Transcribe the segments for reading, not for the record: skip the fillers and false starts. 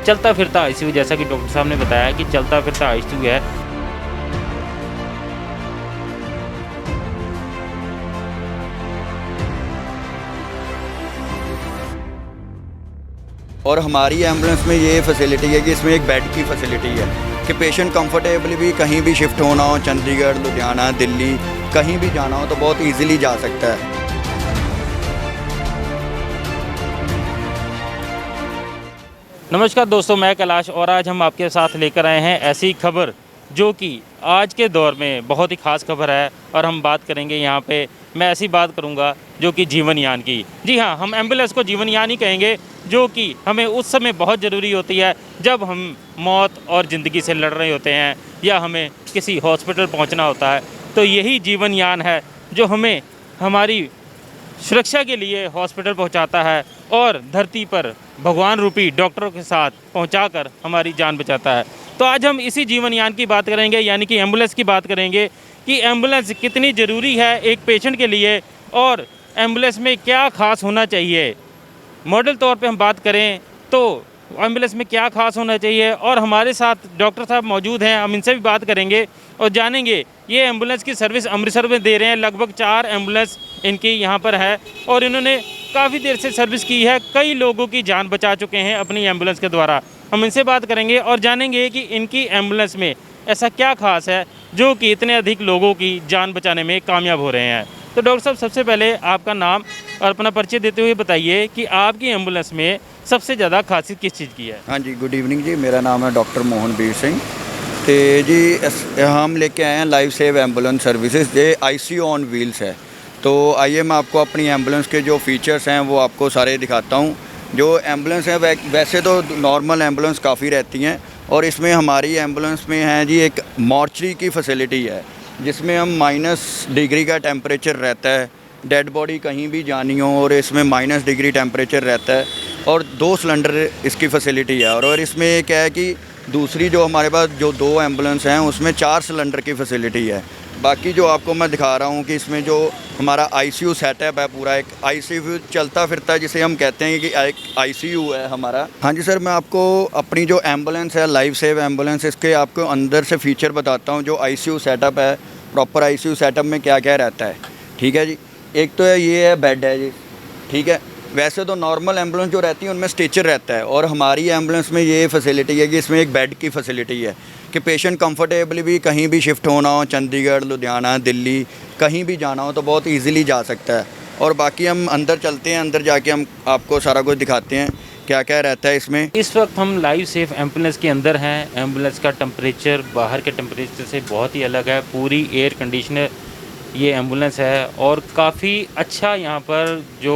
चलता फिरता आईसीयू, जैसा कि डॉक्टर साहब ने बताया कि चलता फिरता आईसीयू है। और हमारी एम्बुलेंस में ये फैसिलिटी है कि इसमें एक बेड की फैसिलिटी है कि पेशेंट कंफर्टेबली भी कहीं भी शिफ्ट होना हो, चंडीगढ़, लुधियाना, दिल्ली, कहीं भी जाना हो तो बहुत इजीली जा सकता है। नमस्कार दोस्तों, मैं कैलाश और आज हम आपके साथ लेकर आए हैं ऐसी खबर जो कि आज के दौर में बहुत ही ख़ास खबर है। और हम बात करेंगे यहाँ पे, मैं ऐसी बात करूँगा जो कि जीवनयान की। जी हाँ, हम एम्बुलेंस को जीवनयान ही कहेंगे, जो कि हमें उस समय बहुत ज़रूरी होती है जब हम मौत और ज़िंदगी से लड़ रहे होते हैं या हमें किसी हॉस्पिटल पहुँचना होता है। तो यही जीवनयान है जो हमें हमारी सुरक्षा के लिए हॉस्पिटल पहुंचाता है और धरती पर भगवान रूपी डॉक्टरों के साथ पहुंचाकर हमारी जान बचाता है। तो आज हम इसी जीवनयान की बात करेंगे, यानी कि एम्बुलेंस की बात करेंगे कि एम्बुलेंस कितनी ज़रूरी है एक पेशेंट के लिए और एम्बुलेंस में क्या खास होना चाहिए। मॉडल तौर पे हम बात करें तो एम्बुलेंस में क्या खास होना चाहिए, और हमारे साथ डॉक्टर साहब मौजूद हैं, हम इनसे भी बात करेंगे और जानेंगे। ये एम्बुलेंस की सर्विस अमृतसर में दे रहे हैं, लगभग 4 एम्बुलेंस इनकी यहाँ पर है और इन्होंने काफ़ी देर से सर्विस की है, कई लोगों की जान बचा चुके हैं अपनी एम्बुलेंस के द्वारा। हम इनसे बात करेंगे और जानेंगे कि इनकी एम्बुलेंस में ऐसा क्या खास है जो कि इतने अधिक लोगों की जान बचाने में कामयाब हो रहे हैं। तो डॉक्टर साहब, सबसे पहले आपका नाम और अपना परिचय देते हुए बताइए कि आपकी एम्बुलेंस में सबसे ज़्यादा खासियत किस चीज़ की है। हाँ जी, गुड इवनिंग जी, मेरा नाम है डॉक्टर मोहनवीर सिंह। तो जी हम लेके आए हैं लाइफ सेव एम्बुलेंस सर्विसेज, ये आईसीयू ऑन व्हील्स है। तो आइए मैं आपको अपनी एम्बुलेंस के जो फ़ीचर्स हैं वो आपको सारे दिखाता हूँ। जो एम्बुलेंस है वैसे तो नॉर्मल एम्बुलेंस काफ़ी रहती हैं, और इसमें हमारी एम्बुलेंस में है जी एक मॉर्चरी की फैसिलिटी है, जिसमें हम -डिग्री का टेम्परेचर रहता है, डेड बॉडी कहीं भी जानी हो और इसमें -डिग्री टेम्परेचर रहता है, और 2 सिलेंडर इसकी फैसिलिटी है। और इसमें क्या है कि दूसरी जो हमारे पास जो 2 एम्बुलेंस हैं उसमें 4 सिलेंडर की फैसिलिटी है। बाकी जो आपको मैं दिखा रहा हूँ कि इसमें जो हमारा आईसीयू सेटअप है, पूरा एक आईसीयू चलता फिरता जिसे हम कहते हैं कि एक आईसीयू है हमारा। हाँ जी सर, मैं आपको अपनी जो एम्बुलेंस है लाइफ सेव एम्बुलेंस, इसके आपको अंदर से फ़ीचर बताता हूँ। जो आईसीयू सेटअप है, प्रॉपर आईसीयू सेटअप में क्या क्या रहता है, ठीक है जी। एक तो ये है बेड है जी, ठीक है। वैसे तो नॉर्मल एम्बुलेंस जो रहती है उनमें स्ट्रेचर रहता है, और हमारी एम्बुलेंस में ये फैसिलिटी है कि इसमें एक बेड की फैसिलिटी है कि पेशेंट कंफर्टेबली भी कहीं भी शिफ्ट होना हो, चंडीगढ़, लुधियाना, दिल्ली, कहीं भी जाना हो तो बहुत इजीली जा सकता है। और बाकी हम अंदर चलते हैं, अंदर जाके हम आपको सारा कुछ दिखाते हैं क्या क्या रहता है इसमें। इस वक्त हम लाइफ सेफ एम्बुलेंस के अंदर हैं। एम्बुलेंस का टेम्परेचर बाहर के टेम्परेचर से बहुत ही अलग है, पूरी एयर कंडीशनर ये एम्बुलेंस है और काफ़ी अच्छा यहाँ पर जो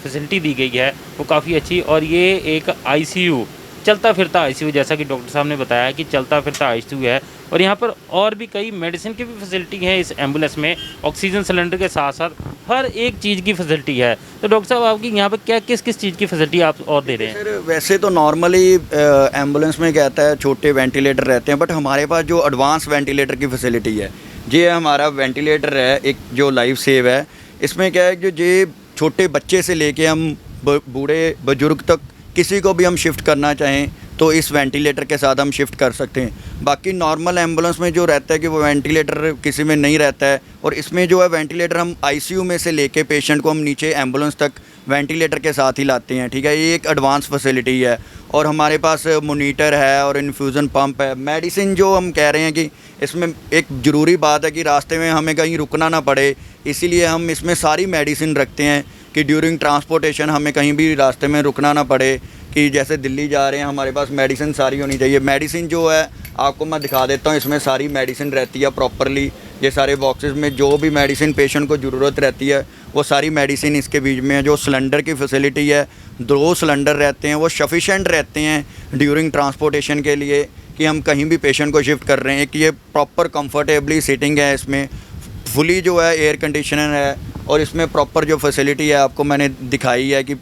फैसिलिटी दी गई है वो काफ़ी अच्छी। और ये एक आईसीयू, चलता फिरता आईसीयू, जैसा कि डॉक्टर साहब ने बताया कि चलता फिरता आईसीयू है। और यहाँ पर और भी कई मेडिसिन की भी फैसिलिटी है इस एम्बुलेंस में, ऑक्सीजन सिलेंडर के साथ साथ हर एक चीज़ की फैसिलिटी है। तो डॉक्टर साहब, आपकी यहाँ पर क्या किस किस चीज़ की फैसिलिटी आप और दे रहे हैं? सर वैसे तो नॉर्मली एम्बुलेंस में कहता है छोटे वेंटिलेटर रहते हैं, बट हमारे पास जो एडवांस वेंटिलेटर की फैसिलिटी है, ये हमारा वेंटिलेटर है एक जो लाइफ सेव है। इसमें क्या है कि जो छोटे बच्चे से लेके हम बूढ़े बुजुर्ग तक किसी को भी हम शिफ्ट करना चाहें तो इस वेंटिलेटर के साथ हम शिफ्ट कर सकते हैं। बाकी नॉर्मल एम्बुलेंस में जो रहता है कि वो वेंटिलेटर किसी में नहीं रहता है, और इसमें जो है वेंटिलेटर हम आईसीयू में से लेके पेशेंट को हम नीचे एम्बुलेंस तक वेंटिलेटर के साथ ही लाते हैं, ठीक है। ये एक एडवांस फैसिलिटी है। और हमारे पास मोनीटर है और इन्फ्यूज़न पंप है। मेडिसिन जो हम कह रहे हैं कि इसमें एक ज़रूरी बात है कि रास्ते में हमें कहीं रुकना ना पड़े, इसीलिए हम इसमें सारी मेडिसिन रखते हैं कि ड्यूरिंग ट्रांसपोर्टेशन हमें कहीं भी रास्ते में रुकना ना पड़े, कि जैसे दिल्ली जा रहे हैं हमारे पास मेडिसिन सारी होनी चाहिए। मेडिसिन जो है आपको मैं दिखा देता हूँ, इसमें सारी मेडिसिन रहती है प्रॉपरली। ये सारे बॉक्सेस में जो भी मेडिसिन पेशेंट को ज़रूरत रहती है वो सारी मेडिसिन इसके बीच में है। जो सिलेंडर की फैसिलिटी है, 2 सिलेंडर रहते हैं, वो सफिशेंट रहते हैं ड्यूरिंग ट्रांसपोर्टेशन के लिए कि हम कहीं भी पेशेंट को शिफ्ट कर रहे हैं। एक ये प्रॉपर कंफर्टेबली सीटिंग है, इसमें फुली जो है एयर कंडीशनर है, और इसमें प्रॉपर जो फैसिलिटी है आपको मैंने दिखाई है कि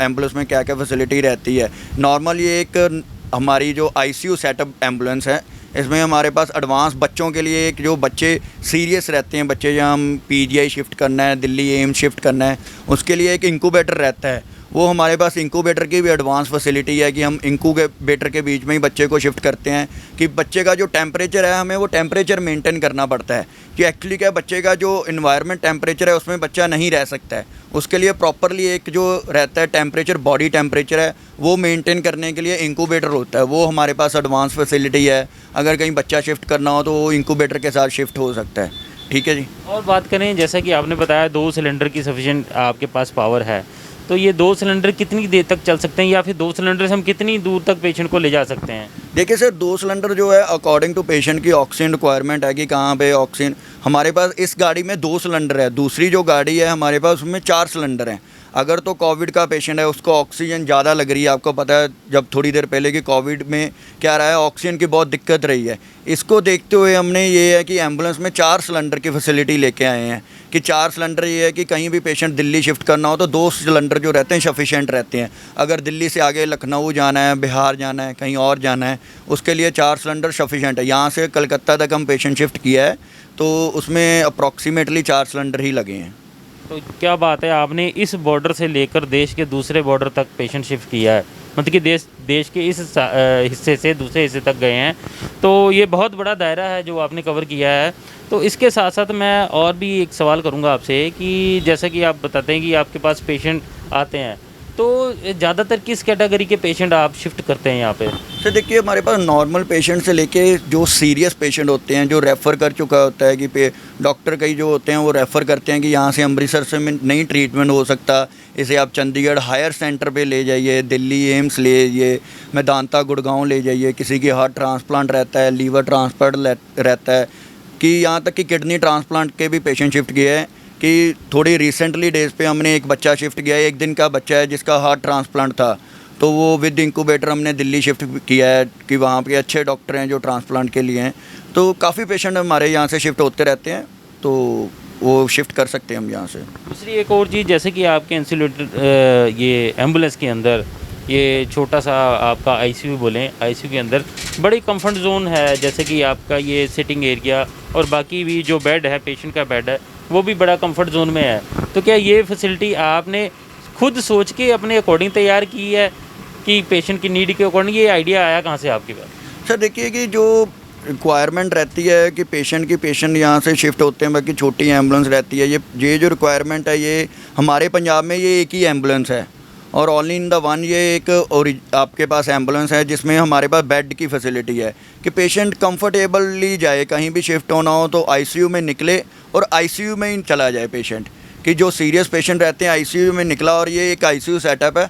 एम्बुलेंस में क्या क्या फैसिलिटी रहती है। नॉर्मल ये एक हमारी जो आईसीयू सेटअप एम्बुलेंस है, इसमें हमारे पास एडवांस बच्चों के लिए एक जो बच्चे सीरियस रहते हैं, बच्चे जहाँ हम पीजीआई शिफ्ट करना है, दिल्ली एम्स शिफ्ट करना है, उसके लिए एक इंक्यूबेटर रहता है। वो हमारे पास इंक्यूबेटर की भी एडवांस फैसिलिटी है कि हम इंक्यूबेटर के बीच में ही बच्चे को शिफ्ट करते हैं कि बच्चे का जो टेम्परेचर है हमें वो टेम्परेचर मेंटेन करना पड़ता है कि एक्चुअली क्या बच्चे का जो इन्वायरमेंट टेम्परेचर है उसमें बच्चा नहीं रह सकता है, उसके लिए प्रॉपरली एक जो रहता है टेम्परेचर बॉडी टेम्परेचर है वो मेंटेन करने के लिए इंक्यूबेटर होता है, वो हमारे पास एडवांस फैसिलिटी है। अगर कहीं बच्चा शिफ्ट करना हो तो वो इंक्यूबेटर के साथ शिफ्ट हो सकता है। ठीक है जी। और बात करें जैसा कि आपने बताया 2 सिलेंडर की सफिशिएंट आपके पास पावर है, तो ये 2 सिलेंडर कितनी देर तक चल सकते हैं या फिर 2 सिलेंडर से हम कितनी दूर तक पेशेंट को ले जा सकते हैं? देखिए सर, 2 सिलेंडर जो है अकॉर्डिंग टू पेशेंट की ऑक्सीजन रिक्वायरमेंट है कि कहाँ पे ऑक्सीजन। हमारे पास इस गाड़ी में 2 सिलेंडर है, दूसरी जो गाड़ी है हमारे पास उसमें 4 सिलेंडर हैं। अगर तो कोविड का पेशेंट है उसको ऑक्सीजन ज़्यादा लग रही है, आपको पता है जब थोड़ी देर पहले कि कोविड में क्या रहा है ऑक्सीजन की बहुत दिक्कत रही है, इसको देखते हुए हमने ये है कि एम्बुलेंस में 4 सिलेंडर की फैसिलिटी लेके आए हैं कि 4 सिलेंडर ये है कि कहीं भी पेशेंट दिल्ली शिफ्ट करना हो तो 2 सिलेंडर जो रहते हैं सफिशेंट रहते हैं। अगर दिल्ली से आगे लखनऊ जाना है, बिहार जाना है, कहीं और जाना है, उसके लिए 4 सिलेंडर सफिशेंट है। यहाँ से कलकत्ता तक हम पेशेंट शिफ्ट किया है तो उसमें अप्रॉक्सीमेटली 4 सिलेंडर ही लगे हैं। तो क्या बात है, आपने इस बॉर्डर से लेकर देश के दूसरे बॉर्डर तक पेशेंट शिफ्ट किया है, मतलब कि देश के इस हिस्से से दूसरे हिस्से तक गए हैं, तो ये बहुत बड़ा दायरा है जो आपने कवर किया है। तो इसके साथ साथ मैं और भी एक सवाल करूंगा आपसे कि जैसा कि आप बताते हैं कि आपके पास पेशेंट आते हैं, तो ज़्यादातर किस कैटेगरी के पेशेंट आप शिफ्ट करते हैं यहाँ पे? सर देखिए, हमारे पास नॉर्मल पेशेंट से लेके जो सीरियस पेशेंट होते हैं, जो रेफ़र कर चुका होता है कि डॉक्टर कई जो होते हैं वो रेफ़र करते हैं कि यहाँ से अमृतसर से नहीं ट्रीटमेंट हो सकता, इसे आप चंडीगढ़ हायर सेंटर पे ले जाइए, दिल्ली एम्स ले जाइए, मेदांता गुड़गांव ले जाइए। किसी की हार्ट ट्रांसप्लांट रहता है, लीवर ट्रांसप्लांट रहता है, कि यहाँ तक कि किडनी ट्रांसप्लांट के भी पेशेंट शिफ्ट किए हैं। कि थोड़ी रिसेंटली डेज़ पे हमने एक बच्चा शिफ्ट किया है, 1 दिन का बच्चा है जिसका हार्ट ट्रांसप्लांट था, तो वो विद इंक्यूबेटर हमने दिल्ली शिफ्ट किया है कि वहाँ पे अच्छे डॉक्टर हैं जो ट्रांसप्लांट के लिए हैं। तो काफ़ी पेशेंट हमारे यहाँ से शिफ्ट होते रहते हैं, तो वो शिफ्ट कर सकते हैं हम यहाँ से। दूसरी एक और चीज़, जैसे कि आपके इंसुलेटर ये एम्बुलेंस के अंदर ये छोटा सा आपका आईसीयू बोलें, आईसीयू के अंदर बड़ी कंफर्ट जोन है, जैसे कि आपका ये सिटिंग एरिया और बाकी भी जो बेड है, पेशेंट का बेड है, वो भी बड़ा कंफर्ट जोन में है। तो क्या ये फैसिलिटी आपने खुद सोच के अपने अकॉर्डिंग तैयार की है कि पेशेंट की नीड के अकॉर्डिंग? ये आइडिया आया कहाँ से आपके पास? सर देखिए कि जो रिक्वायरमेंट रहती है कि पेशेंट यहाँ से शिफ्ट होते हैं, बाकी छोटी एम्बुलेंस रहती है, ये जो रिक्वायरमेंट है ये हमारे पंजाब में ये एक ही एम्बुलेंस है और ओनली इन द वन ये एक और आपके पास एम्बुलेंस है जिसमें हमारे पास बेड की फैसिलिटी है कि पेशेंट कंफर्टेबली जाए, कहीं भी शिफ्ट होना हो तो आईसीयू में निकले और आईसीयू में ही चला जाए पेशेंट। कि जो सीरियस पेशेंट रहते हैं आईसीयू में निकला और ये एक आईसीयू सेटअप है,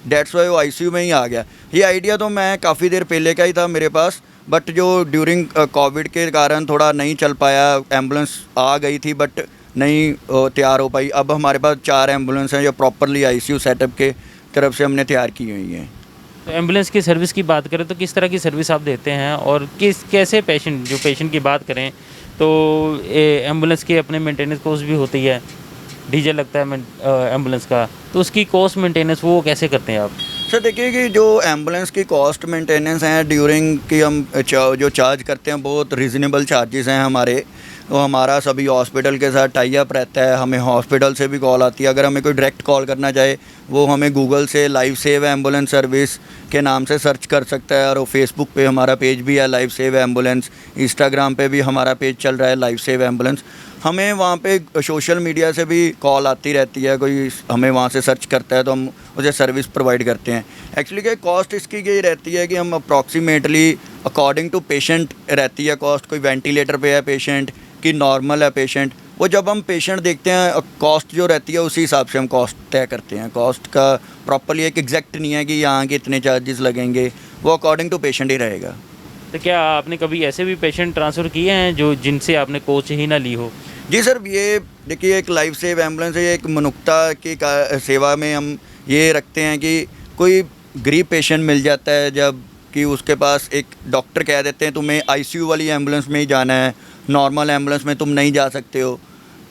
डेट्स वाई वो आईसीयू में ही आ गया। ये आइडिया तो मैं काफ़ी देर पहले का ही था मेरे पास, बट जो ड्यूरिंग कोविड के कारण थोड़ा नहीं चल पाया, एम्बुलेंस आ गई थी बट नहीं तैयार हो पाई। अब हमारे पास 4 एम्बुलेंस हैं जो प्रॉपरली आईसीयू सेटअप के तरफ से हमने तैयार की हुई हैं। तो एम्बुलेंस की सर्विस की बात करें तो किस तरह की सर्विस आप देते हैं और कैसे पेशेंट की बात करें तो एम्बुलेंस के अपने मेंटेनेंस कॉस्ट भी होती है, डीजल लगता है एम्बुलेंस का, तो उसकी कॉस्ट मेंटेनेंस वो कैसे करते हैं आप? सर देखिए कि जो एम्बुलेंस की कॉस्ट मेंटेनेंस हैं ड्यूरिंग की हम जो चार्ज करते हैं बहुत रीज़नेबल चार्जेस हैं हमारे। तो हमारा सभी हॉस्पिटल के साथ टाई अप रहता है, हमें हॉस्पिटल से भी कॉल आती है। अगर हमें कोई डायरेक्ट कॉल करना चाहे वो हमें गूगल से लाइव सेव एम्बुलेंस सर्विस के नाम से सर्च कर सकता है, और वो फेसबुक पे हमारा पेज भी है लाइव सेव एम्बुलेंस, इंस्टाग्राम पे भी हमारा पेज चल रहा है लाइव सेव एम्बुलेंस। हमें वहाँ पे सोशल मीडिया से भी कॉल आती रहती है, कोई हमें वहाँ से सर्च करता है तो हम उसे सर्विस प्रोवाइड करते हैं। एक्चुअली क्या कॉस्ट इसकी यही रहती है कि हम अप्रॉक्सीमेटली अकॉर्डिंग टू पेशेंट रहती है कॉस्ट, कोई वेंटिलेटर पे है पेशेंट कि नॉर्मल है पेशेंट, वो जब हम पेशेंट देखते हैं कॉस्ट जो रहती है उसी हिसाब से हम कॉस्ट तय करते हैं। कॉस्ट का प्रॉपरली एक एग्जैक्ट नहीं है कि यहाँ के इतने चार्जेस लगेंगे, वो अकॉर्डिंग टू पेशेंट ही रहेगा। तो क्या आपने कभी ऐसे भी पेशेंट ट्रांसफ़र किए हैं जो जिनसे आपने कोच ही ना ली हो? जी सर, ये देखिए एक लाइफ सेव एम्बुलेंस है, एक मनुष्यता की सेवा में हम ये रखते हैं कि कोई गरीब पेशेंट मिल जाता है जब कि उसके पास एक डॉक्टर कह देते हैं तुम्हें आईसीयू वाली एम्बुलेंस में ही जाना है, नॉर्मल एम्बुलेंस में तुम नहीं जा सकते हो।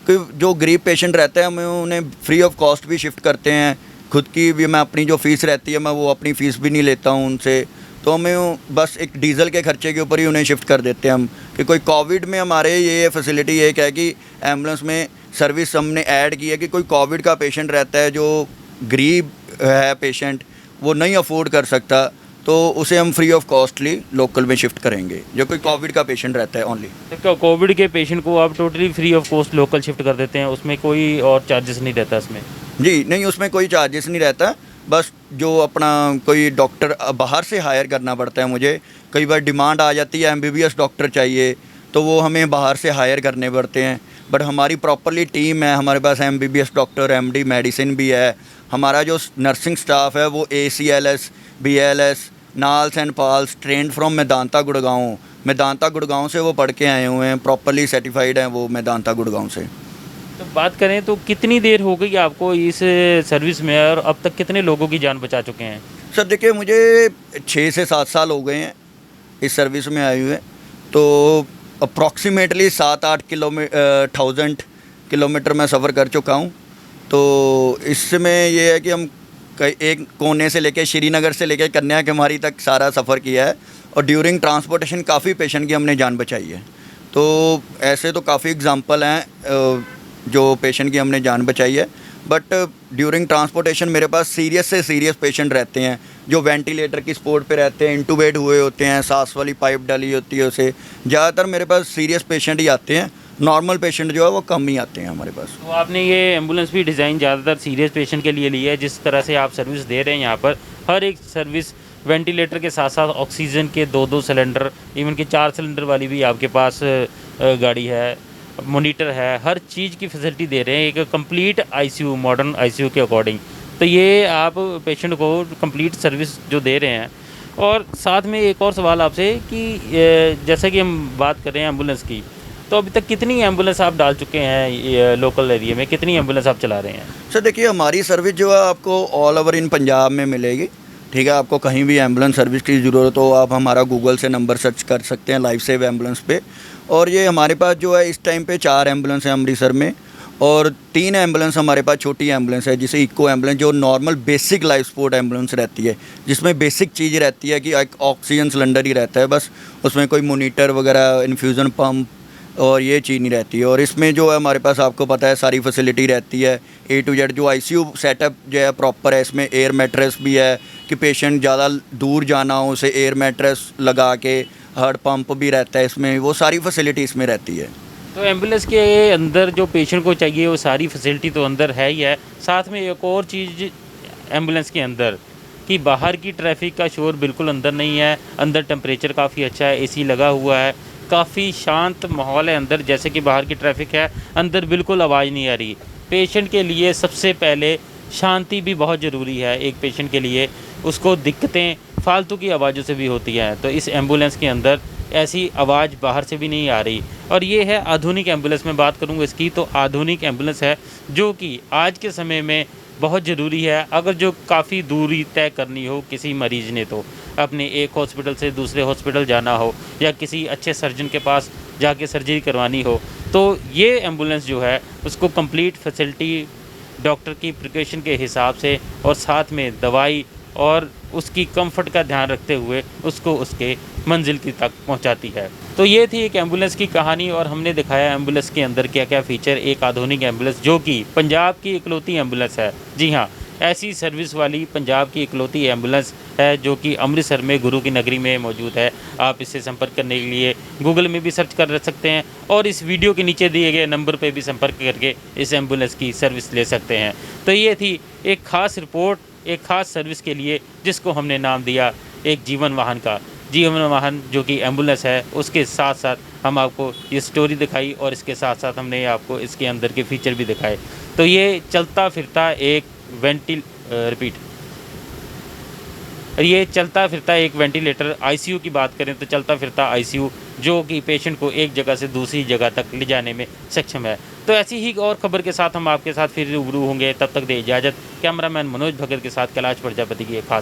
कि जो गरीब पेशेंट रहते हैं हमें उन्हें फ्री ऑफ कॉस्ट भी शिफ्ट करते हैं, खुद की भी मैं अपनी जो फ़ीस रहती है मैं वो अपनी फ़ीस भी नहीं लेता हूँ उनसे, तो हमें बस एक डीज़ल के खर्चे के ऊपर ही उन्हें शिफ्ट कर देते हैं हम। कि कोई कोविड में हमारे ये फैसिलिटी एक है कि एम्बुलेंस में सर्विस हमने ऐड की है कि कोई कोविड का पेशेंट रहता है जो गरीब है पेशेंट, वो नहीं अफोर्ड कर सकता, तो उसे हम फ्री ऑफ कॉस्टली लोकल में शिफ्ट करेंगे, जो कोई कोविड का पेशेंट रहता है ओनली। तो कोविड के पेशेंट को आप totally free of cost local shift कर देते हैं, उसमें कोई और चार्जेस नहीं रहता इसमें? जी नहीं, उसमें कोई चार्जेस नहीं रहता, बस जो अपना कोई डॉक्टर बाहर से हायर करना पड़ता है मुझे, कई बार डिमांड आ जाती है एमबीबीएस डॉक्टर चाहिए, तो वो हमें बाहर से हायर करने पड़ते हैं। बट हमारी प्रॉपरली टीम है, हमारे पास एमबीबीएस डॉक्टर, एमडी मेडिसिन भी है, हमारा जो नर्सिंग स्टाफ है वो ACLS BLS NALS and PALS trained from Medanta Gurgaon से वो पढ़ के आए हुए हैं, प्रॉपरली सर्टिफाइड हैं वो मेदांता गुड़गांव से। तो बात करें तो कितनी देर हो गई आपको इस सर्विस में और अब तक कितने लोगों की जान बचा चुके हैं? सर देखिए, मुझे 6 से 7 साल हो गए हैं इस सर्विस में आए हुए, तो अप्रॉक्सीमेटली 7-8 1000 किलोमीटर मैं सफ़र कर चुका हूँ। तो इसमें ये है कि हम एक कोने से लेके श्रीनगर से लेके कन्याकुमारी तक सारा सफ़र किया है, और ड्यूरिंग ट्रांसपोर्टेशन काफ़ी पेशेंट की हमने जान बचाई है। तो ऐसे तो काफ़ी एग्जांपल हैं जो पेशेंट की हमने जान बचाई है, बट ड्यूरिंग ट्रांसपोर्टेशन मेरे पास सीरियस से सीरियस पेशेंट रहते हैं जो वेंटिलेटर की सपोर्ट पे रहते हैं, इंटूबेट हुए होते हैं, सांस वाली पाइप डाली होती है उसे। ज़्यादातर मेरे पास सीरियस पेशेंट ही आते हैं, नॉर्मल पेशेंट जो है वो कम ही आते हैं हमारे पास। तो आपने ये एम्बुलेंस भी डिज़ाइन ज़्यादातर सीरियस पेशेंट के लिए ली है, जिस तरह से आप सर्विस दे रहे हैं यहाँ पर, हर एक सर्विस वेंटिलेटर के साथ साथ ऑक्सीजन के 2-2 सिलेंडर, इवन कि 4 सिलेंडर वाली भी आपके पास गाड़ी है, मॉनिटर है, हर चीज़ की फैसिलिटी दे रहे हैं एक कंप्लीट आईसीयू, मॉडर्न आईसीयू के अकॉर्डिंग। तो ये आप पेशेंट को कंप्लीट सर्विस जो दे रहे हैं। और साथ में एक और सवाल आपसे कि जैसे कि हम बात कर रहे हैं एम्बुलेंस की, तो अभी तक कितनी एम्बुलेंस आप डाल चुके हैं लोकल एरिया में, कितनी एम्बुलेंस आप चला रहे हैं? सर देखिए, हमारी सर्विस जो है आपको ऑल ओवर इन पंजाब में मिलेगी, ठीक है। आपको कहीं भी एम्बुलेंस सर्विस की ज़रूरत हो, आप हमारा गूगल से नंबर सर्च कर सकते हैं लाइफ सेव एम्बुलेंस पे। और ये हमारे पास जो है इस टाइम पे 4 एम्बुलेंस हैं अमृतसर में, और 3 एम्बुलेंस हमारे पास छोटी एम्बुलेंस है, जिसे इको एम्बुलेंस, जो normal basic life support ambulance रहती है, जिसमें बेसिक चीज़ रहती है कि एक ऑक्सीजन सिलेंडर ही रहता है बस, उसमें कोई मोनीटर वगैरह, इन्फ्यूज़न पम्प और ये चीज़ नहीं रहती है। और इसमें जो है हमारे पास आपको पता है सारी फैसिलिटी रहती है A to Z। जो आईसीयू सेटअप जो है प्रॉपर है, इसमें एयर मैट्रेस भी है कि पेशेंट ज़्यादा दूर जाना हो उसे एयर मैट्रेस लगा के, हार्ट पंप भी रहता है इसमें, वो सारी फैसिलिटी इसमें रहती है। तो एम्बुलेंस के अंदर जो पेशेंट को चाहिए वो सारी फैसिलिटी तो अंदर है ही है, साथ में एक और चीज़ एम्बुलेंस के अंदर कि बाहर की ट्रैफिक का शोर बिल्कुल अंदर नहीं है, अंदर टेम्परेचर काफ़ी अच्छा है, AC लगा हुआ है, काफ़ी शांत माहौल है अंदर। जैसे कि बाहर की ट्रैफिक है, अंदर बिल्कुल आवाज़ नहीं आ रही। पेशेंट के लिए सबसे पहले शांति भी बहुत ज़रूरी है। एक पेशेंट के लिए उसको दिक्कतें फालतू की आवाज़ों से भी होती हैं, तो इस एम्बुलेंस के अंदर ऐसी आवाज़ बाहर से भी नहीं आ रही। और ये है आधुनिक एम्बुलेंस। में बात करूँगा इसकी, तो आधुनिक एम्बुलेंस है जो कि आज के समय में बहुत ज़रूरी है। अगर जो काफ़ी दूरी तय करनी हो किसी मरीज़ ने, तो अपने एक हॉस्पिटल से दूसरे हॉस्पिटल जाना हो या किसी अच्छे सर्जन के पास जाके सर्जरी करवानी हो, तो ये एम्बुलेंस जो है उसको कंप्लीट फैसिलिटी डॉक्टर की प्रिकॉशन के हिसाब से और साथ में दवाई और उसकी कंफर्ट का ध्यान रखते हुए उसको उसके मंजिल की तक पहुंचाती है। तो ये थी एक एम्बुलेंस की कहानी, और हमने दिखाया एम्बुलेंस के अंदर क्या क्या फ़ीचर एक आधुनिक एम्बुलेंस जो कि पंजाब की इकलौती एम्बुलेंस है। जी हाँ, ऐसी सर्विस वाली पंजाब की इकलौती एम्बुलेंस है जो कि अमृतसर में गुरु की नगरी में मौजूद है। आप इससे संपर्क करने के लिए गूगल में भी सर्च कर सकते हैं और इस वीडियो के नीचे दिए गए नंबर पर भी संपर्क करके इस एम्बुलेंस की सर्विस ले सकते हैं। तो ये थी एक ख़ास रिपोर्ट एक ख़ास सर्विस के लिए, जिसको हमने नाम दिया एक जीवन वाहन का। जीवन वाहन जो कि एम्बुलेंस है, उसके साथ साथ हम आपको ये स्टोरी दिखाई और इसके साथ साथ हमने आपको इसके अंदर के फीचर भी दिखाए। तो ये चलता फिरता एक ये चलता फिरता एक वेंटिलेटर आईसीयू की बात करें तो चलता फिरता आईसीयू जो कि पेशेंट को एक जगह से दूसरी जगह तक ले जाने में सक्षम है। तो ऐसी ही और खबर के साथ हम आपके साथ फिर रूबरू होंगे। तब तक दे इजाज़त। कैमरामैन मनोज भगत के साथ कैलाश प्रजापति की एक खास